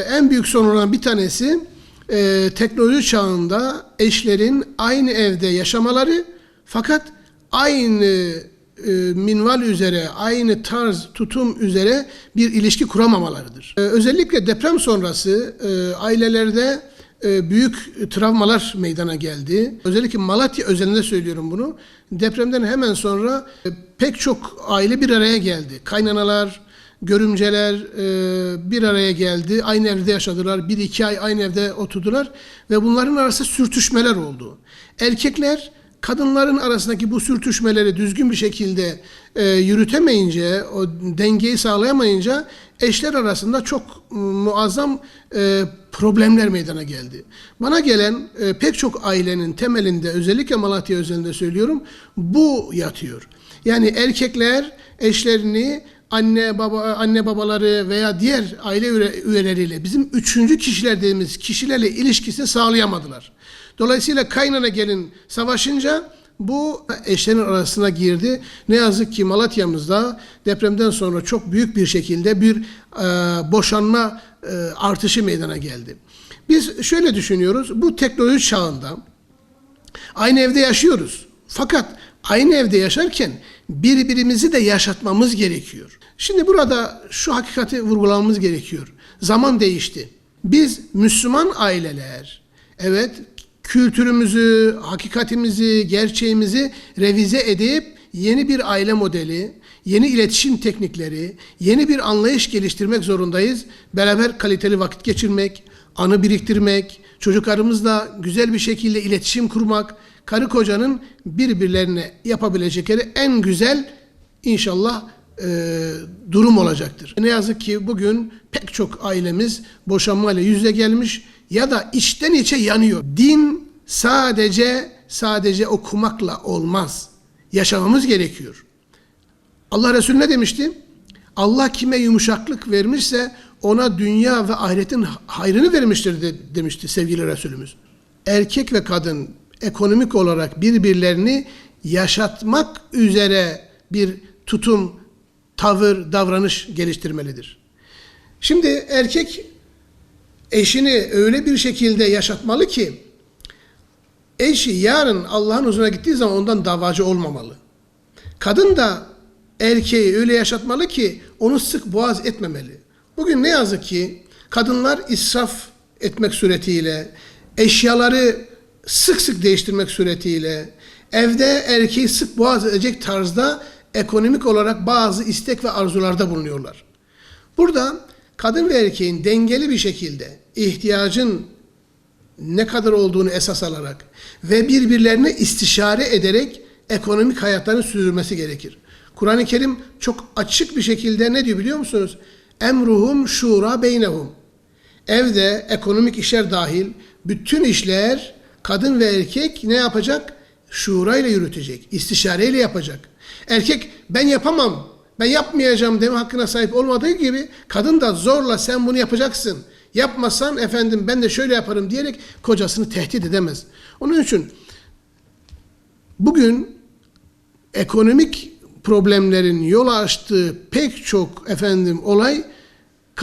en büyük sorunlardan bir tanesi teknoloji çağında eşlerin aynı evde yaşamaları fakat aynı minval üzere, aynı tarz, tutum üzere bir ilişki kuramamalarıdır. Özellikle deprem sonrası ailelerde büyük travmalar meydana geldi. Özellikle Malatya özelinde söylüyorum bunu. Depremden hemen sonra pek çok aile bir araya geldi. Kaynanalar, görümceler bir araya geldi. Aynı evde yaşadılar. 1-2 ay aynı evde oturdular. Ve bunların arasında sürtüşmeler oldu. Erkekler kadınların arasındaki bu sürtüşmeleri düzgün bir şekilde yürütemeyince, o dengeyi sağlayamayınca eşler arasında çok muazzam problemler meydana geldi. Bana gelen pek çok ailenin temelinde, özellikle Malatya özelinde söylüyorum, bu yatıyor. Yani erkekler eşlerini anne babaları veya diğer aile üyeleriyle, bizim üçüncü kişiler dediğimiz kişilerle ilişkisini sağlayamadılar. Dolayısıyla kaynana gelin savaşınca bu eşlerin arasına girdi. Ne yazık ki Malatya'mızda depremden sonra çok büyük bir şekilde bir boşanma artışı meydana geldi. Biz şöyle düşünüyoruz, bu teknoloji çağında aynı evde yaşıyoruz. Fakat aynı evde yaşarken birbirimizi de yaşatmamız gerekiyor. Şimdi burada şu hakikati vurgulamamız gerekiyor. Zaman değişti. Biz Müslüman aileler, evet, kültürümüzü, hakikatimizi, gerçeğimizi revize edip yeni bir aile modeli, yeni iletişim teknikleri, yeni bir anlayış geliştirmek zorundayız. Beraber kaliteli vakit geçirmek, anı biriktirmek, çocuklarımızla güzel bir şekilde iletişim kurmak, karı kocanın birbirlerine yapabilecekleri en güzel inşallah durum olacaktır. Ne yazık ki bugün pek çok ailemiz boşanmayla yüz yüze gelmiş ya da içten içe yanıyor. Din sadece okumakla olmaz. Yaşamamız gerekiyor. Allah Resulü ne demişti? Allah kime yumuşaklık vermişse ona dünya ve ahiretin hayrını vermiştir demişti sevgili Resulümüz. Erkek ve kadın ekonomik olarak birbirlerini yaşatmak üzere bir tutum, tavır, davranış geliştirmelidir. Şimdi erkek eşini öyle bir şekilde yaşatmalı ki eşi yarın Allah'ın huzuruna gittiği zaman ondan davacı olmamalı. Kadın da erkeği öyle yaşatmalı ki onu sık boğaz etmemeli. Bugün ne yazık ki kadınlar israf etmek suretiyle, eşyaları sık sık değiştirmek suretiyle, evde erkeği sık boğaz edecek tarzda ekonomik olarak bazı istek ve arzularda bulunuyorlar. Burada kadın ve erkeğin dengeli bir şekilde ihtiyacın ne kadar olduğunu esas alarak ve birbirlerine istişare ederek ekonomik hayatlarını sürdürmesi gerekir. Kur'an-ı Kerim çok açık bir şekilde ne diyor biliyor musunuz? Emruhum şura beynehum. Evde ekonomik işler dahil bütün işler kadın ve erkek ne yapacak? Şura ile yürütecek, istişareyle yapacak. Erkek ben yapamam, ben yapmayacağım deme hakkına sahip olmadığı gibi kadın da zorla sen bunu yapacaksın. Yapmasan efendim ben de şöyle yaparım diyerek kocasını tehdit edemez. Onun için bugün ekonomik problemlerin yol açtığı pek çok olay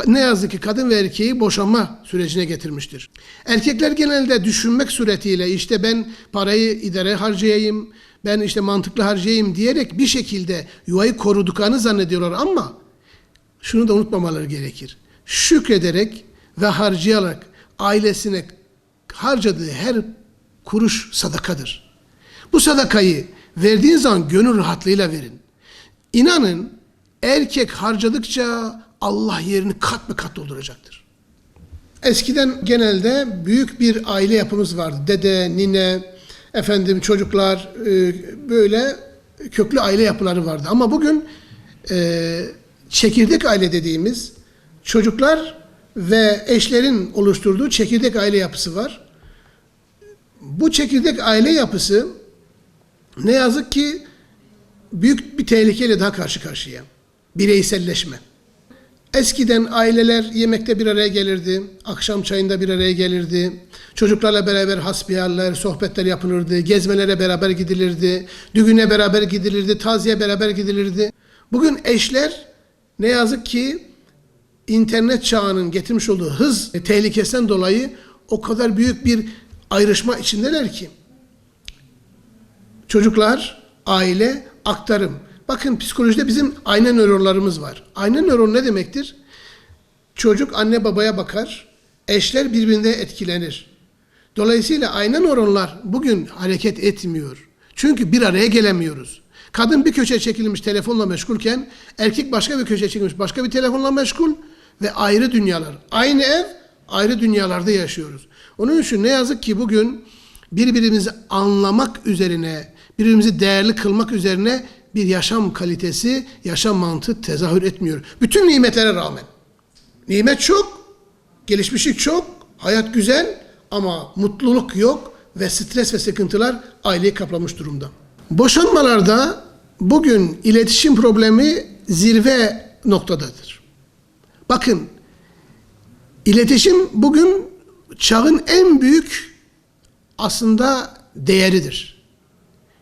ne yazık ki kadın ve erkeği boşanma sürecine getirmiştir. Erkekler genelde düşünmek suretiyle işte ben parayı idare harcayayım, ben işte mantıklı harcayayım diyerek bir şekilde yuvayı koruduklarını zannediyorlar ama şunu da unutmamaları gerekir. Şükrederek ve harcayarak ailesine harcadığı her kuruş sadakadır. Bu sadakayı verdiğin zaman gönül rahatlığıyla verin. İnanın erkek harcadıkça Allah yerini kat be kat dolduracaktır. Eskiden genelde büyük bir aile yapımız vardı. Dede, nine, çocuklar böyle köklü aile yapıları vardı. Ama bugün çekirdek aile dediğimiz çocuklar ve eşlerin oluşturduğu çekirdek aile yapısı var. Bu çekirdek aile yapısı ne yazık ki büyük bir tehlikeyle daha karşı karşıya. Bireyselleşme. Eskiden aileler yemekte bir araya gelirdi, akşam çayında bir araya gelirdi, çocuklarla beraber hasbihaller, sohbetler yapılırdı, gezmelere beraber gidilirdi, düğüne beraber gidilirdi, taziye beraber gidilirdi. Bugün eşler ne yazık ki internet çağının getirmiş olduğu hız tehlikesinden dolayı o kadar büyük bir ayrışma içindeler ki. Çocuklar, aile, aktarım. Bakın psikolojide bizim ayna nöronlarımız var. Ayna nöron ne demektir? Çocuk anne babaya bakar, eşler birbirine etkilenir. Dolayısıyla ayna nöronlar bugün hareket etmiyor. Çünkü bir araya gelemiyoruz. Kadın bir köşeye çekilmiş telefonla meşgulken erkek başka bir köşeye çekilmiş başka bir telefonla meşgul ve ayrı dünyalar. Aynı ev, ayrı dünyalarda yaşıyoruz. Onun için ne yazık ki bugün birbirimizi anlamak üzerine, birbirimizi değerli kılmak üzerine bir yaşam kalitesi, yaşam mantığı tezahür etmiyor. Bütün nimetlere rağmen. Nimet çok, gelişmişlik çok, hayat güzel ama mutluluk yok ve stres ve sıkıntılar aileyi kaplamış durumda. Boşanmalarda bugün iletişim problemi zirve noktadadır. Bakın, iletişim bugün çağın en büyük aslında değeridir.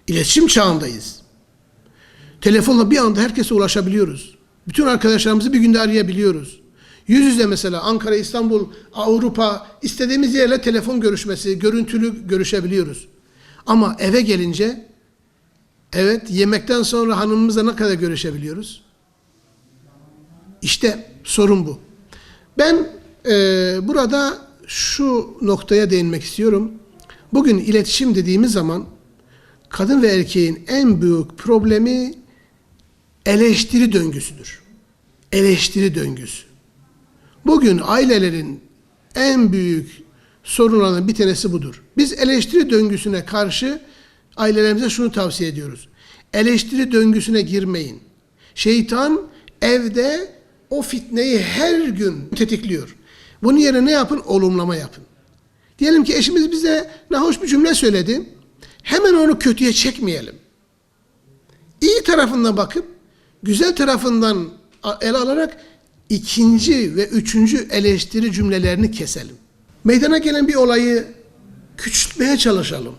İletişim çağındayız. Telefonla bir anda herkese ulaşabiliyoruz. Bütün arkadaşlarımızı bir günde arayabiliyoruz. Yüz yüze mesela Ankara, İstanbul, Avrupa istediğimiz yerle telefon görüşmesi, görüntülü görüşebiliyoruz. Ama eve gelince evet yemekten sonra hanımımızla ne kadar görüşebiliyoruz? İşte sorun bu. Ben burada şu noktaya değinmek istiyorum. Bugün iletişim dediğimiz zaman kadın ve erkeğin en büyük problemi eleştiri döngüsüdür. Eleştiri döngüsü. Bugün ailelerin en büyük sorunlarından bir tanesi budur. Biz eleştiri döngüsüne karşı ailelerimize şunu tavsiye ediyoruz. Eleştiri döngüsüne girmeyin. Şeytan evde o fitneyi her gün tetikliyor. Bunun yerine ne yapın? Olumlama yapın. Diyelim ki eşimiz bize nahoş bir cümle söyledi. Hemen onu kötüye çekmeyelim. İyi tarafından bakıp güzel tarafından ele alarak ikinci ve üçüncü eleştiri cümlelerini keselim. Meydana gelen bir olayı küçültmeye çalışalım.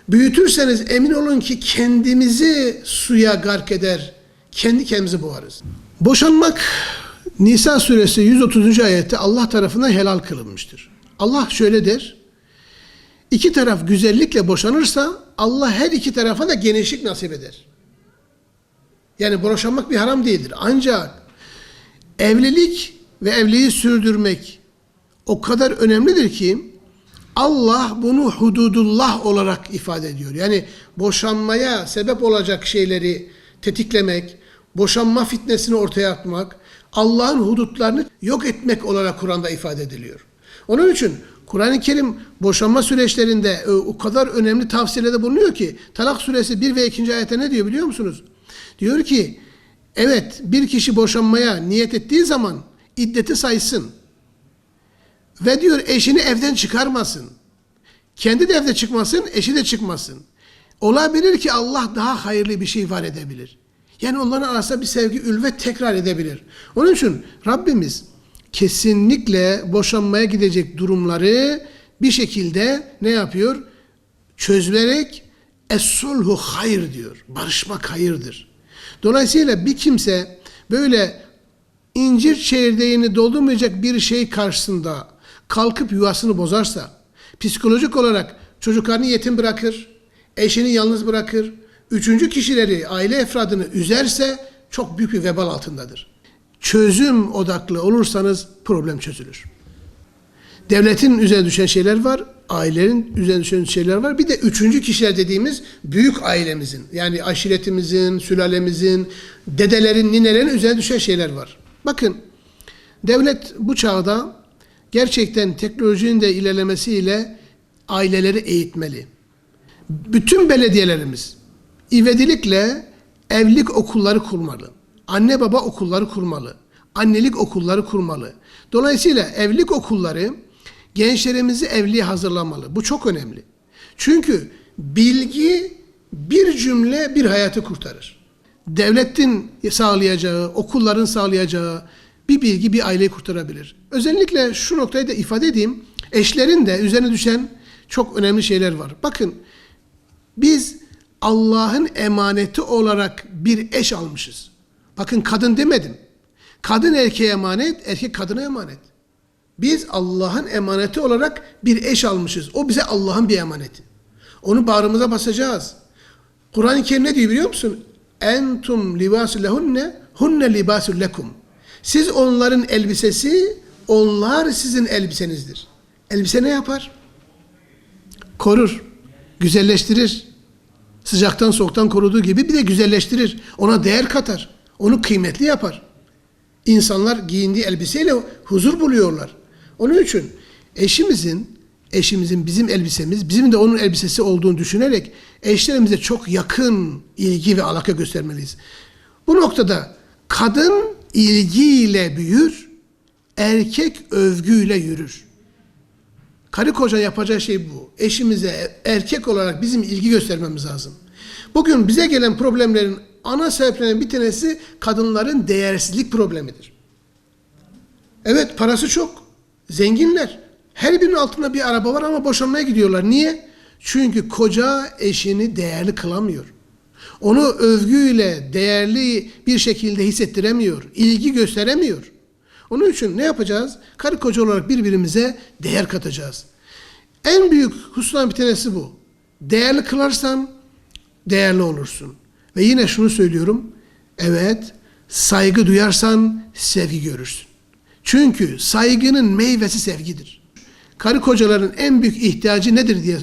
Büyütürseniz emin olun ki kendimizi suya gark eder, kendi kendimizi boğarız. Boşanmak Nisa suresi 130. ayette Allah tarafından helal kılınmıştır. Allah şöyle der, iki taraf güzellikle boşanırsa Allah her iki tarafa da genişlik nasip eder. Yani boşanmak bir haram değildir. Ancak evlilik ve evliliği sürdürmek o kadar önemlidir ki Allah bunu hududullah olarak ifade ediyor. Yani boşanmaya sebep olacak şeyleri tetiklemek, boşanma fitnesini ortaya atmak, Allah'ın hudutlarını yok etmek olarak Kur'an'da ifade ediliyor. Onun için Kur'an-ı Kerim boşanma süreçlerinde o kadar önemli tavsiyelerde bulunuyor ki Talak suresi 1 ve 2. ayette ne diyor biliyor musunuz? Diyor ki evet bir kişi boşanmaya niyet ettiği zaman iddeti saysın. Ve diyor eşini evden çıkarmasın. Kendi de evde çıkmasın, eşi de çıkmasın. Olabilir ki Allah daha hayırlı bir şey var edebilir. Yani onların arasında bir sevgi, ülvet tekrar edebilir. Onun için Rabbimiz kesinlikle boşanmaya gidecek durumları bir şekilde ne yapıyor? Çözülerek es-sulhu hayır diyor. Barışmak hayırdır. Dolayısıyla bir kimse böyle incir çekirdeğini doldurmayacak bir şey karşısında kalkıp yuvasını bozarsa, psikolojik olarak çocuklarını yetim bırakır, eşini yalnız bırakır, üçüncü kişileri, aile efradını üzerse çok büyük bir vebal altındadır. Çözüm odaklı olursanız problem çözülür. Devletin üzerine düşen şeyler var, ailenin üzerine düşen şeyler var. Bir de üçüncü kişiler dediğimiz büyük ailemizin, yani aşiretimizin, sülalemizin, dedelerin, ninelerin üzerine düşen şeyler var. Bakın, devlet bu çağda gerçekten teknolojinin de ilerlemesiyle aileleri eğitmeli. Bütün belediyelerimiz ivedilikle evlilik okulları kurmalı. Anne baba okulları kurmalı. Annelik okulları kurmalı. Dolayısıyla evlilik okulları gençlerimizi evliliğe hazırlamalı. Bu çok önemli. Çünkü bilgi bir cümle bir hayatı kurtarır. Devletin sağlayacağı, okulların sağlayacağı bir bilgi bir aileyi kurtarabilir. Özellikle şu noktayı da ifade edeyim. Eşlerin de üzerine düşen çok önemli şeyler var. Bakın biz Allah'ın emaneti olarak bir eş almışız. Bakın kadın demedim. Kadın erkeğe emanet, erkek kadına emanet. Biz Allah'ın emaneti olarak bir eş almışız. O bize Allah'ın bir emaneti. Onu bağrımıza basacağız. Kur'an-ı Kerim ne diyor biliyor musun? Entum libasul lehunne, hunne libasul lekum. Siz onların elbisesi, onlar sizin elbisenizdir. Elbise ne yapar? Korur, güzelleştirir. Sıcaktan soğuktan koruduğu gibi bir de güzelleştirir. Ona değer katar. Onu kıymetli yapar. İnsanlar giyindiği elbiseyle huzur buluyorlar. Onun için eşimizin bizim elbisemiz, bizim de onun elbisesi olduğunu düşünerek eşlerimize çok yakın ilgi ve alaka göstermeliyiz. Bu noktada kadın ilgiyle büyür, erkek övgüyle yürür. Karı koca yapacağı şey bu. Eşimize erkek olarak bizim ilgi göstermemiz lazım. Bugün bize gelen problemlerin ana sebeplerinden bir tanesi kadınların değersizlik problemidir. Evet, parası çok. Zenginler. Her birinin altında bir araba var ama boşanmaya gidiyorlar. Niye? Çünkü koca eşini değerli kılamıyor. Onu övgüyle değerli bir şekilde hissettiremiyor. İlgi gösteremiyor. Onun için ne yapacağız? Karı koca olarak birbirimize değer katacağız. En büyük hususlardan bir tanesi bu. Değerli kılarsan değerli olursun. Ve yine şunu söylüyorum. Evet, saygı duyarsan sevgi görürsün. Çünkü saygının meyvesi sevgidir. Karı kocaların en büyük ihtiyacı nedir diye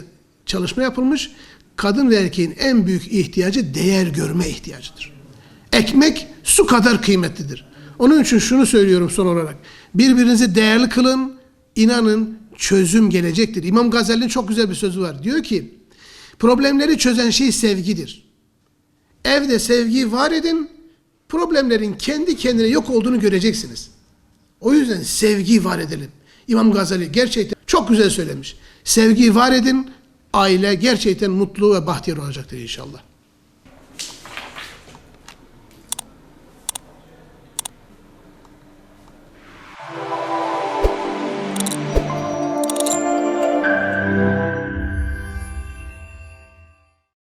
çalışma yapılmış. Kadın ve erkeğin en büyük ihtiyacı değer görme ihtiyacıdır. Ekmek su kadar kıymetlidir. Onun için şunu söylüyorum son olarak. Birbirinizi değerli kılın, inanın çözüm gelecektir. İmam Gazali'nin çok güzel bir sözü var. Diyor ki, problemleri çözen şey sevgidir. Evde sevgiyi var edin, problemlerin kendi kendine yok olduğunu göreceksiniz. O yüzden sevgiyi var edelim. İmam Gazali gerçekten çok güzel söylemiş. Sevgiyi var edin, aile gerçekten mutlu ve bahtiyar olacaktır inşallah.